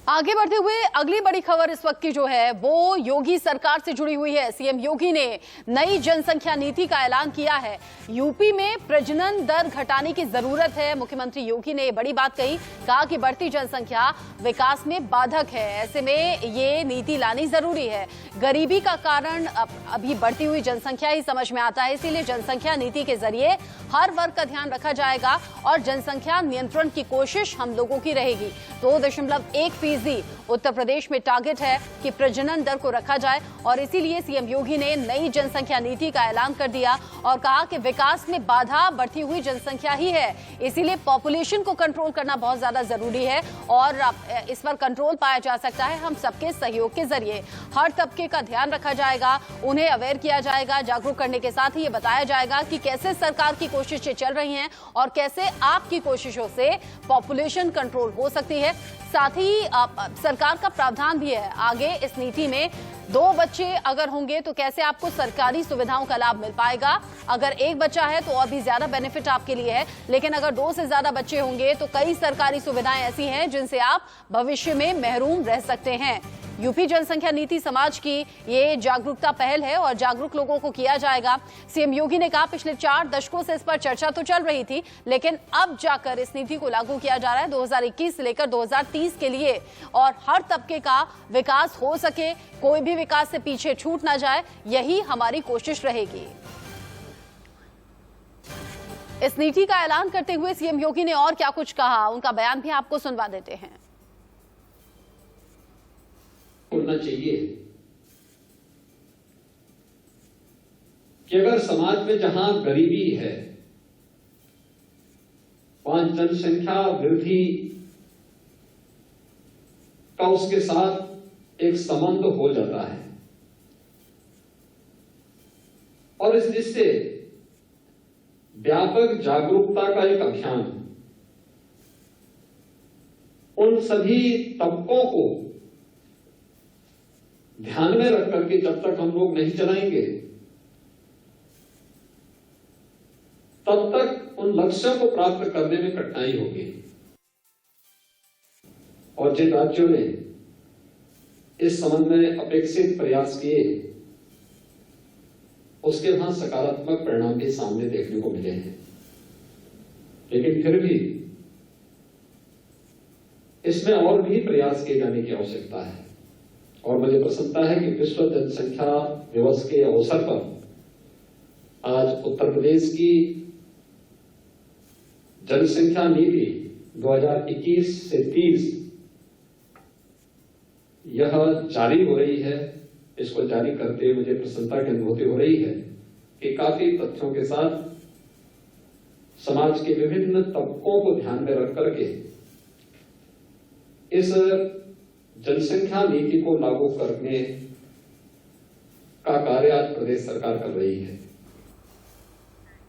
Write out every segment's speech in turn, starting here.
आगे बढ़ते हुए अगली बड़ी खबर इस वक्त की जो है वो योगी सरकार से जुड़ी हुई है। सीएम योगी ने नई जनसंख्या नीति का ऐलान किया है। यूपी में प्रजनन दर घटाने की जरूरत है। मुख्यमंत्री योगी ने बड़ी बात कही, कहा कि बढ़ती जनसंख्या विकास में बाधक है, ऐसे में ये नीति लानी जरूरी है। गरीबी का कारण अभी बढ़ती हुई जनसंख्या ही समझ में आता है, इसीलिए जनसंख्या नीति के जरिए हर वर्ग का ध्यान रखा जाएगा और जनसंख्या नियंत्रण की कोशिश हम लोगों की रहेगी। 2.1% उत्तर प्रदेश में टारगेट है कि प्रजनन दर को रखा जाए और इसीलिए सीएम योगी ने नई जनसंख्या नीति का ऐलान कर दिया और कहा कि विकास में बाधा बढ़ती हुई जनसंख्या ही है, इसीलिए पॉपुलेशन को कंट्रोल करना बहुत ज्यादा जरूरी है और इस पर कंट्रोल पाया जा सकता है हम सबके सहयोग के जरिए। हर तबके का ध्यान रखा जाएगा, उन्हें अवेयर किया जाएगा, जागरूक करने के साथ ही ये बताया जाएगा कि कैसे सरकार की कोशिशें चल रही हैं और कैसे आपकी कोशिशों से पॉपुलेशन कंट्रोल हो सकती है। साथ ही सरकार का प्रावधान भी है आगे इस नीति में, 2 बच्चे अगर होंगे तो कैसे आपको सरकारी सुविधाओं का लाभ मिल पाएगा। अगर 1 बच्चा है तो और भी ज्यादा बेनिफिट आपके लिए है, लेकिन अगर 2 से ज्यादा बच्चे होंगे तो कई सरकारी सुविधाएं ऐसी हैं जिनसे आप भविष्य में महरूम रह सकते हैं। यूपी जनसंख्या नीति समाज की ये जागरूकता पहल है और जागरूक लोगों को किया जाएगा। सीएम योगी ने कहा पिछले 4 दशकों से इस पर चर्चा तो चल रही थी, लेकिन अब जाकर इस नीति को लागू किया जा रहा है 2021 से लेकर 2030 के लिए, और हर तबके का विकास हो सके, कोई भी विकास से पीछे छूट ना जाए, यही हमारी कोशिश रहेगी। इस नीति का ऐलान करते हुए सीएम योगी ने और क्या कुछ कहा, उनका बयान भी आपको सुनवा देते हैं। होना चाहिए कि अगर समाज में जहां गरीबी है, वहां जनसंख्या वृद्धि का उसके साथ एक संबंध हो जाता है और इस दृष्टि से व्यापक जागरूकता का एक अभियान उन सभी तबकों को ध्यान में रख करके जब तक हम लोग नहीं चलाएंगे तब तक उन लक्ष्यों को प्राप्त करने में कठिनाई होगी। और जिन राज्यों ने इस संबंध में अपेक्षित प्रयास किए उसके वहां सकारात्मक परिणाम भी सामने देखने को मिले हैं, लेकिन फिर भी इसमें और भी प्रयास किए जाने की आवश्यकता है। और मुझे प्रसन्नता है कि विश्व जनसंख्या दिवस के अवसर पर आज उत्तर प्रदेश की जनसंख्या नीति 2021 से 30 यह जारी हो रही है। इसको जारी करते हुए मुझे प्रसन्नता की अनुभूति हो रही है कि काफी तथ्यों के साथ समाज के विभिन्न तबकों को ध्यान में रख करके इस जनसंख्या नीति को लागू करने का कार्य आज प्रदेश सरकार कर रही है।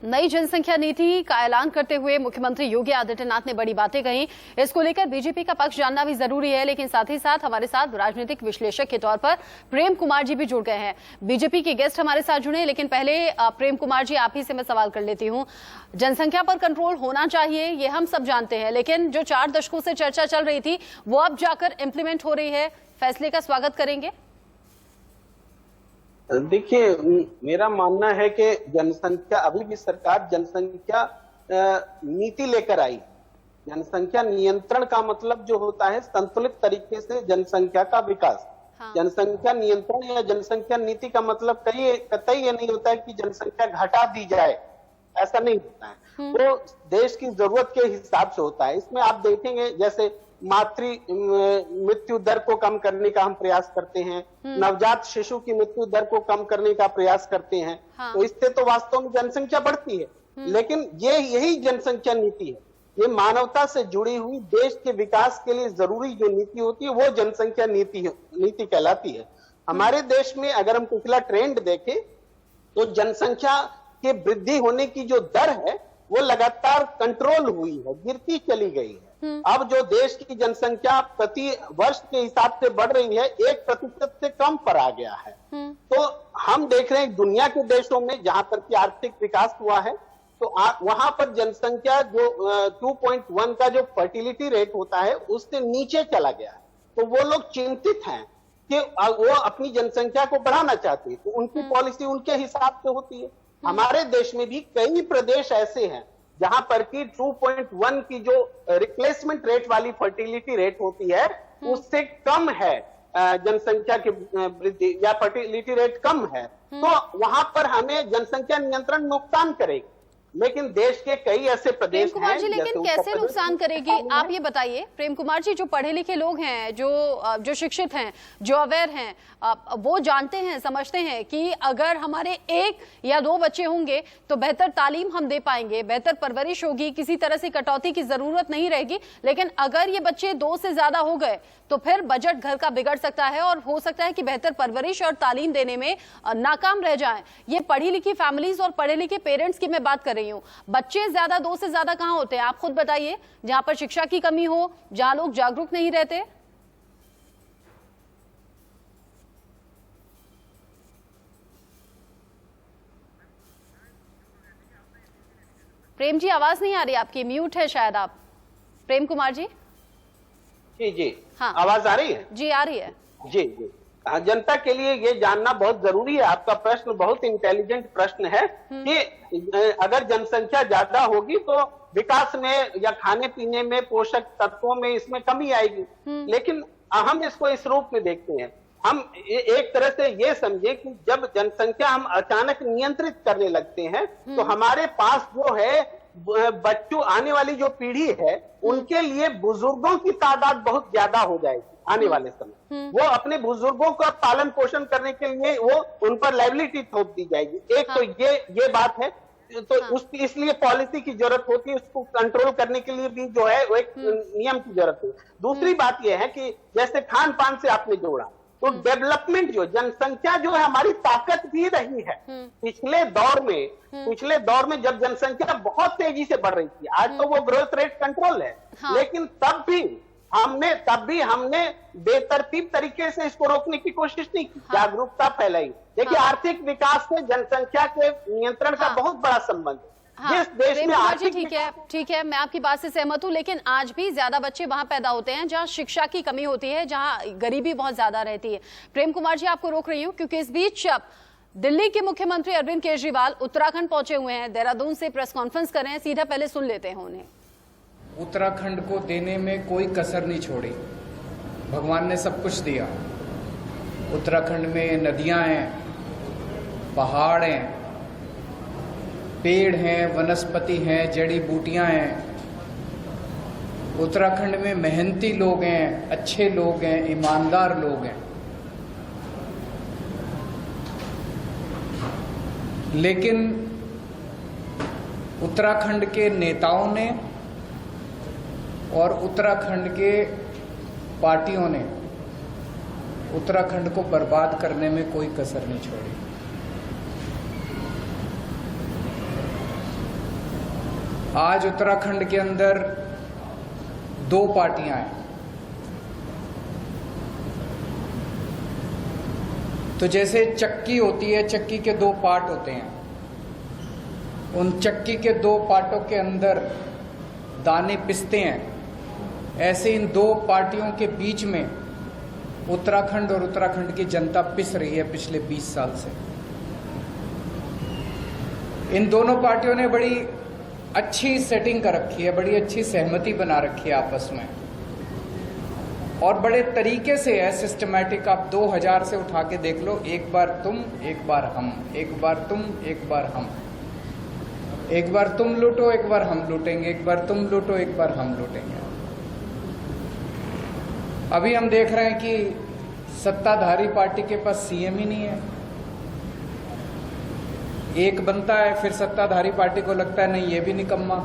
नई जनसंख्या नीति का ऐलान करते हुए मुख्यमंत्री योगी आदित्यनाथ ने बड़ी बातें कही। इसको लेकर बीजेपी का पक्ष जानना भी जरूरी है, लेकिन साथ ही साथ हमारे साथ राजनीतिक विश्लेषक के तौर पर प्रेम कुमार जी भी जुड़ गए हैं। बीजेपी के गेस्ट हमारे साथ जुड़े, लेकिन पहले प्रेम कुमार जी आप ही से मैं सवाल कर लेती हूँ। जनसंख्या पर कंट्रोल होना चाहिए, ये हम सब जानते हैं, लेकिन जो 4 दशकों से चर्चा चल रही थी वो अब जाकर इम्प्लीमेंट हो रही है, फैसले का स्वागत करेंगे? देखिए, मेरा मानना है कि जनसंख्या अभी भी सरकार जनसंख्या नीति लेकर आई। जनसंख्या नियंत्रण का मतलब जो होता है संतुलित तरीके से जनसंख्या का विकास। हाँ। जनसंख्या नियंत्रण या जनसंख्या नीति का मतलब कतई ये नहीं होता है कि जनसंख्या घटा दी जाए, ऐसा नहीं होता है। वो देश की जरूरत के हिसाब से होता है। इसमें आप देखेंगे जैसे मातृ मृत्यु दर को कम करने का हम प्रयास करते हैं, नवजात शिशु की मृत्यु दर को कम करने का प्रयास करते हैं। हाँ। तो इससे तो वास्तव में जनसंख्या बढ़ती है, लेकिन यही जनसंख्या नीति है। ये मानवता से जुड़ी हुई देश के विकास के लिए जरूरी जो नीति होती है वो जनसंख्या नीति कहलाती है। हमारे देश में अगर हम पिछला ट्रेंड देखें तो जनसंख्या के वृद्धि होने की जो दर है वो लगातार कंट्रोल हुई है, गिरती चली गई है। अब जो देश की जनसंख्या प्रति वर्ष के हिसाब से बढ़ रही है 1% से कम पर आ गया है। तो हम देख रहे हैं दुनिया के देशों में जहां पर की आर्थिक विकास हुआ है तो वहां पर जनसंख्या जो 2.1 का जो फर्टिलिटी रेट होता है उससे नीचे चला गया है। तो वो लोग चिंतित हैं कि वो अपनी जनसंख्या को बढ़ाना चाहते हैं, तो उनकी पॉलिसी उनके हिसाब से होती है। हमारे देश में भी कई प्रदेश ऐसे हैं जहां पर कि 2.1 की जो रिप्लेसमेंट रेट वाली फर्टिलिटी रेट होती है उससे कम है जनसंख्या की वृद्धि, या फर्टिलिटी रेट कम है, तो वहां पर हमें जनसंख्या नियंत्रण नुकसान करेगी। लेकिन देश के कई ऐसे प्रेम प्रदेश कुमार हैं जी, लेकिन कैसे नुकसान करेगी आप ये बताइए। प्रेम कुमार जी, जो पढ़े लिखे लोग हैं, जो शिक्षित हैं, जो अवेयर हैं, वो जानते हैं, समझते हैं कि अगर हमारे 1 या 2 बच्चे होंगे तो बेहतर तालीम हम दे पाएंगे, बेहतर परवरिश होगी, किसी तरह से कटौती की जरूरत नहीं रहेगी। लेकिन अगर ये बच्चे 2 से ज्यादा हो गए तो फिर बजट घर का बिगड़ सकता है और हो सकता है कि बेहतर परवरिश और तालीम देने में नाकाम रह जाएं। ये पढ़ी लिखी फैमिलीज और पढ़े लिखे पेरेंट्स की मैं बात कर रही हूं। बच्चे ज्यादा 2 से ज्यादा कहां होते हैं, आप खुद बताइए, जहां पर शिक्षा की कमी हो, जहां लोग जागरूक नहीं रहते। प्रेम जी, आवाज नहीं आ रही आपकी, म्यूट है शायद आप। प्रेम कुमार जी। जी हाँ, आवाज आ रही है? जी आ रही है। जी जनता के लिए ये जानना बहुत जरूरी है। आपका प्रश्न बहुत इंटेलिजेंट प्रश्न है कि अगर जनसंख्या ज्यादा होगी तो विकास में या खाने पीने में, पोषक तत्वों में इसमें कमी आएगी। लेकिन हम इसको इस रूप में देखते हैं, हम एक तरह से ये समझे कि जब जनसंख्या हम अचानक नियंत्रित करने लगते हैं तो हमारे पास जो है बच्चों, आने वाली जो पीढ़ी है उनके लिए बुजुर्गों की तादाद बहुत ज्यादा हो जाएगी आने वाले समय। वो अपने बुजुर्गों का पालन पोषण करने के लिए वो उन पर लायबिलिटी थोप दी जाएगी। एक तो ये बात है, तो इसलिए पॉलिसी की जरूरत होती है, उसको कंट्रोल करने के लिए भी जो है वो एक नियम की जरूरत है। दूसरी बात यह है कि जैसे खान पान से आपने जोड़ा, तो डेवलपमेंट जो जनसंख्या जो है हमारी ताकत भी रही है। पिछले दौर में जब जनसंख्या बहुत तेजी से बढ़ रही थी, आज तो वो ग्रोथ रेट कंट्रोल है, लेकिन तब भी हमने बेतरतीब तरीके से इसको रोकने की कोशिश नहीं की, जागरूकता फैलाई। देखिए, आर्थिक विकास से जनसंख्या के नियंत्रण का बहुत बड़ा संबंध है। जिस देश में आर्थिक, ठीक है, मैं आपकी बात से सहमत हूं, लेकिन आज भी ज्यादा बच्चे वहां पैदा होते हैं जहां शिक्षा की कमी होती है, जहां गरीबी बहुत ज्यादा रहती है। प्रेम कुमार जी, आपको रोक रही हूं क्योंकि इस बीच दिल्ली के मुख्यमंत्री अरविंद केजरीवाल उत्तराखंड पहुंचे हुए हैं, देहरादून से प्रेस कॉन्फ्रेंस कर रहे हैं। सीधा पहले सुन लेते हैं उन्हें। उत्तराखंड को देने में कोई कसर नहीं छोड़ी, भगवान ने सब कुछ दिया। उत्तराखंड में नदियां हैं, पहाड़ हैं, पेड़ हैं, वनस्पति हैं, जड़ी बूटियां हैं। उत्तराखंड में मेहनती लोग हैं, अच्छे लोग हैं, ईमानदार लोग हैं। लेकिन उत्तराखंड के नेताओं ने और उत्तराखंड के पार्टियों ने उत्तराखंड को बर्बाद करने में कोई कसर नहीं छोड़ी। आज उत्तराखंड के अंदर 2 पार्टियां हैं। तो जैसे चक्की होती है, चक्की के 2 पार्ट होते हैं, उन चक्की के 2 पार्टों के अंदर दाने पिसते हैं, ऐसे इन 2 पार्टियों के बीच में उत्तराखंड और उत्तराखंड की जनता पिस रही है पिछले 20 साल से। इन दोनों पार्टियों ने बड़ी अच्छी सेटिंग कर रखी है, बड़ी अच्छी सहमति बना रखी है आपस में, और बड़े तरीके से है, सिस्टमैटिक। आप 2000 से उठा के देख लो, एक बार तुम, एक बार हम, एक बार तुम, एक बार हम, एक बार तुम लूटो, एक बार हम लूटेंगे, एक बार तुम लूटो, एक बार हम लूटेंगे। अभी हम देख रहे हैं कि सत्ताधारी पार्टी के पास सीएम ही नहीं है। एक बनता है, फिर सत्ताधारी पार्टी को लगता है नहीं ये भी निकम्मा,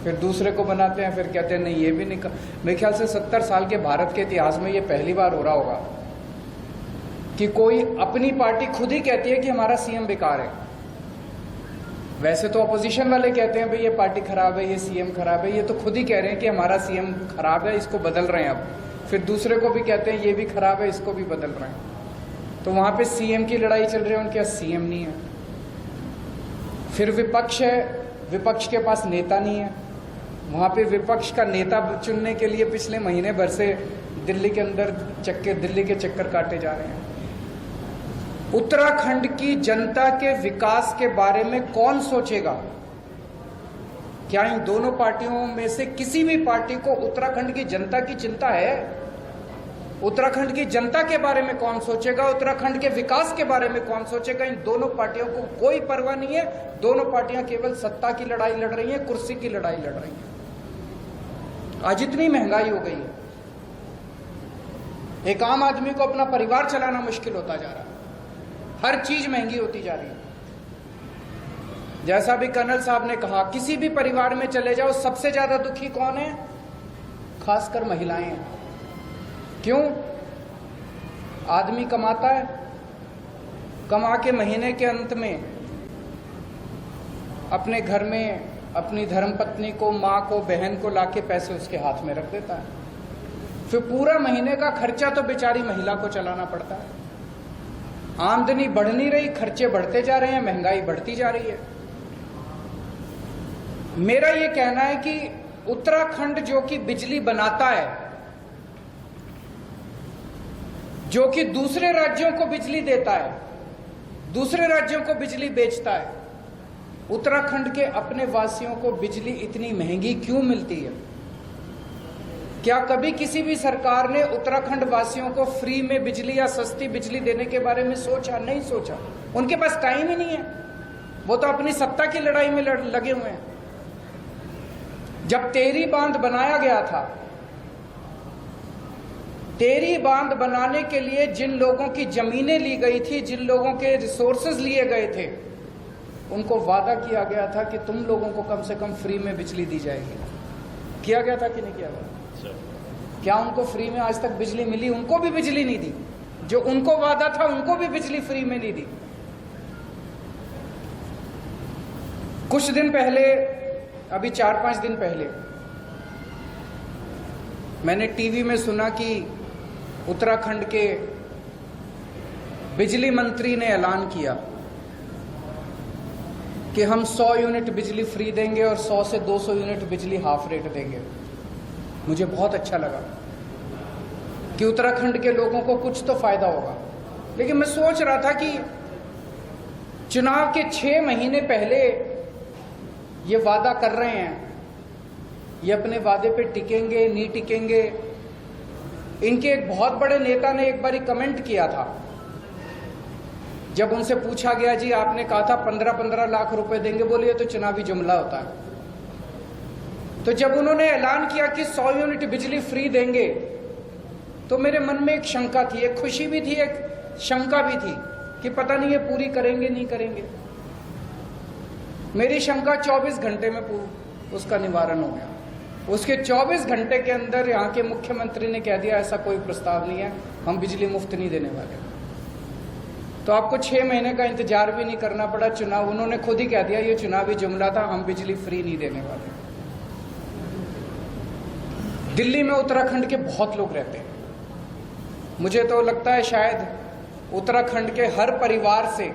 फिर दूसरे को बनाते हैं, फिर कहते हैं नहीं ये भी निकम्मा। मेरे ख्याल से 70 साल के भारत के इतिहास में ये पहली बार हो रहा होगा कि कोई अपनी पार्टी खुद ही कहती है कि हमारा सीएम बेकार है। वैसे तो अपोजिशन वाले कहते हैं भाई ये पार्टी खराब है, ये सीएम खराब है, ये तो खुद ही कह रहे हैं कि हमारा सीएम खराब है, इसको बदल रहे हैं। अब फिर दूसरे को भी कहते हैं ये भी खराब है, इसको भी बदल रहे हैं। तो वहां पे सीएम की लड़ाई चल रही है, उनके पास सीएम नहीं है। फिर विपक्ष है, विपक्ष के पास नेता नहीं है। वहां पे विपक्ष का नेता चुनने के लिए पिछले महीने भर से दिल्ली के अंदर दिल्ली के चक्कर काटे जा रहे हैं। उत्तराखंड की जनता के विकास के बारे में कौन सोचेगा? क्या इन दोनों पार्टियों में से किसी भी पार्टी को उत्तराखंड की जनता की चिंता है? उत्तराखंड की जनता के बारे में कौन सोचेगा? उत्तराखंड के विकास के बारे में कौन सोचेगा? इन दोनों पार्टियों को कोई परवाह नहीं है। दोनों पार्टियां केवल सत्ता की लड़ाई लड़ रही हैं, कुर्सी की लड़ाई लड़ रही हैं। आज इतनी महंगाई हो गई है, एक आम आदमी को अपना परिवार चलाना मुश्किल होता जा रहा है। हर चीज महंगी होती जा रही है। जैसा भी कर्नल साहब ने कहा, किसी भी परिवार में चले जाओ, सबसे ज्यादा दुखी कौन है? खासकर महिलाएं हैं। क्यों? आदमी कमाता है, कमा के महीने के अंत में अपने घर में अपनी धर्मपत्नी को, मां को, बहन को लाके पैसे उसके हाथ में रख देता है। फिर पूरा महीने का खर्चा तो बेचारी महिला को चलाना पड़ता है। आमदनी बढ़ नहीं रही, खर्चे बढ़ते जा रहे हैं, महंगाई बढ़ती जा रही है। मेरा ये कहना है कि उत्तराखंड जो कि बिजली बनाता है, जो कि दूसरे राज्यों को बिजली देता है, दूसरे राज्यों को बिजली बेचता है, उत्तराखंड के अपने वासियों को बिजली इतनी महंगी क्यों मिलती है? क्या कभी किसी भी सरकार ने उत्तराखंड वासियों को फ्री में बिजली या सस्ती बिजली देने के बारे में सोचा? नहीं सोचा। उनके पास टाइम ही नहीं है, वो तो अपनी सत्ता की लड़ाई में लगे हुए हैं। जब टेरी बांध बनाया गया था, टेरी बांध बनाने के लिए जिन लोगों की जमीनें ली गई थी, जिन लोगों के रिसोर्सेज लिए गए थे, उनको वादा किया गया था कि तुम लोगों को कम से कम फ्री में बिजली दी जाएगी। किया गया था कि नहीं किया गया? क्या उनको फ्री में आज तक बिजली मिली? उनको भी बिजली नहीं दी। जो उनको वादा था, उनको भी बिजली फ्री में नहीं दी। कुछ दिन पहले, अभी 4-5 दिन पहले, मैंने टीवी में सुना कि उत्तराखंड के बिजली मंत्री ने ऐलान किया कि हम 100 यूनिट बिजली फ्री देंगे और 100 से 200 यूनिट बिजली हाफ रेट देंगे। मुझे बहुत अच्छा लगा कि उत्तराखंड के लोगों को कुछ तो फायदा होगा। लेकिन मैं सोच रहा था कि चुनाव के 6 महीने पहले ये वादा कर रहे हैं, ये अपने वादे पे टिकेंगे नहीं टिकेंगे? इनके एक बहुत बड़े नेता ने एक बारी कमेंट किया था, जब उनसे पूछा गया, जी आपने कहा था 15-15 लाख रुपए देंगे, बोले ये तो चुनावी जुमला होता है। तो जब उन्होंने ऐलान किया कि 100 यूनिट बिजली फ्री देंगे, तो मेरे मन में एक शंका थी, एक खुशी भी थी, एक शंका भी थी कि पता नहीं ये पूरी करेंगे नहीं करेंगे। मेरी शंका 24 घंटे में उसका निवारण हो गया। उसके 24 घंटे के अंदर यहाँ के मुख्यमंत्री ने कह दिया ऐसा कोई प्रस्ताव नहीं है, हम बिजली मुफ्त नहीं देने वाले। तो आपको 6 महीने का इंतजार भी नहीं करना पड़ा। चुनाव, उन्होंने खुद ही कह दिया ये चुनावी जुमला था, हम बिजली फ्री नहीं देने वाले। दिल्ली में उत्तराखंड के बहुत लोग रहते हैं। मुझे तो लगता है शायद उत्तराखंड के हर परिवार से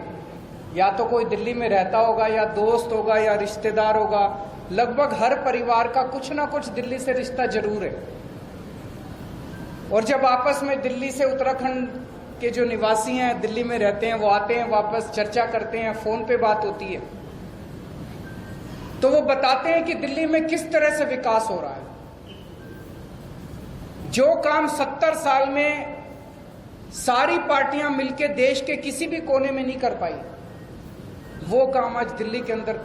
या तो कोई दिल्ली में रहता होगा, या दोस्त होगा, या रिश्तेदार होगा। लगभग हर परिवार का कुछ ना कुछ दिल्ली से रिश्ता जरूर है। और जब आपस में दिल्ली से उत्तराखंड के जो निवासी हैं, दिल्ली में रहते हैं, वो आते हैं वापस, चर्चा करते हैं, फोन पे बात होती है, तो वो बताते हैं कि दिल्ली में किस तरह से विकास हो रहा है। जो काम 70 साल में सारी पार्टियां मिलकर देश के किसी भी कोने में नहीं कर पाई, वो काम आज दिल्ली के अंदर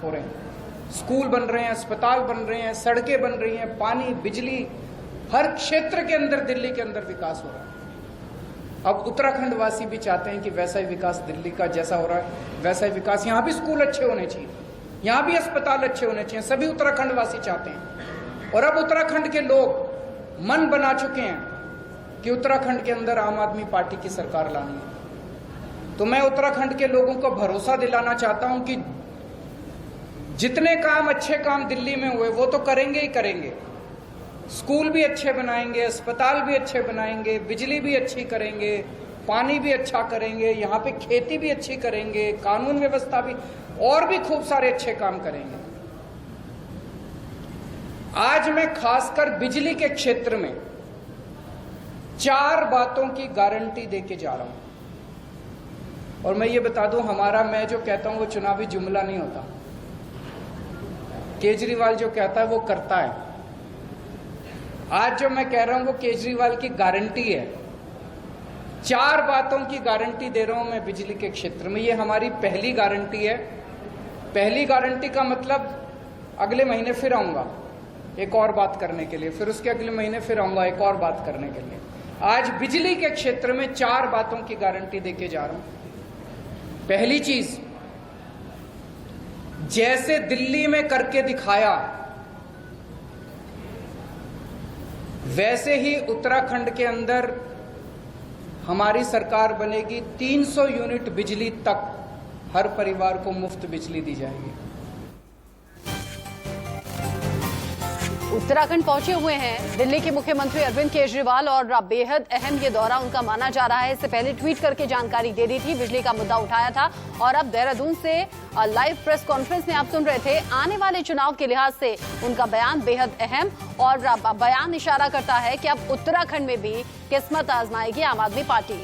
हो रहे हैं। स्कूल बन रहे हैं, अस्पताल बन रहे हैं, सड़कें बन रही हैं, पानी, बिजली, हर क्षेत्र के अंदर दिल्ली के अंदर विकास हो रहा है। अब उत्तराखंड वासी भी चाहते हैं कि वैसा ही विकास दिल्ली का जैसा हो रहा है वैसा ही विकास, यहाँ भी स्कूल अच्छे होने चाहिए, यहाँ भी अस्पताल अच्छे होने चाहिए, सभी उत्तराखंड वासी चाहते हैं। और अब उत्तराखंड के लोग मन बना चुके हैं कि उत्तराखंड के अंदर आम आदमी पार्टी की सरकार लानी है। तो मैं उत्तराखंड के लोगों को भरोसा दिलाना चाहता हूं कि जितने काम, अच्छे काम दिल्ली में हुए वो तो करेंगे ही करेंगे। स्कूल भी अच्छे बनाएंगे, अस्पताल भी अच्छे बनाएंगे, बिजली भी अच्छी करेंगे, पानी भी अच्छा करेंगे, यहाँ पे खेती भी अच्छी करेंगे, कानून व्यवस्था भी, और भी खूब सारे अच्छे काम करेंगे। आज मैं खासकर बिजली के क्षेत्र में 4 बातों की गारंटी देके जा रहा हूं। और मैं ये बता दूं, मैं जो कहता हूं वो चुनावी जुमला नहीं होता। केजरीवाल जो कहता है वो करता है। आज जो मैं कह रहा हूं वो केजरीवाल की गारंटी है। 4 बातों की गारंटी दे रहा हूं मैं बिजली के क्षेत्र में। ये हमारी पहली गारंटी है। पहली गारंटी का मतलब अगले महीने फिर आऊंगा एक और बात करने के लिए, फिर उसके अगले महीने फिर आऊंगा एक और बात करने के लिए। आज बिजली के क्षेत्र में 4 बातों की गारंटी देके जा रहा हूं। पहली चीज, जैसे दिल्ली में करके दिखाया वैसे ही उत्तराखंड के अंदर हमारी सरकार बनेगी। 300 यूनिट बिजली तक हर परिवार को मुफ्त बिजली दी जाएगी। उत्तराखंड पहुंचे हुए हैं दिल्ली के मुख्यमंत्री अरविंद केजरीवाल और बेहद अहम ये दौरा उनका माना जा रहा है। इससे पहले ट्वीट करके जानकारी दे दी थी, बिजली का मुद्दा उठाया था और अब देहरादून से लाइव प्रेस कॉन्फ्रेंस में आप सुन रहे थे। आने वाले चुनाव के लिहाज से उनका बयान बेहद अहम और बयान इशारा करता है कि अब उत्तराखंड में भी किस्मत आजमाएगी आम आदमी पार्टी।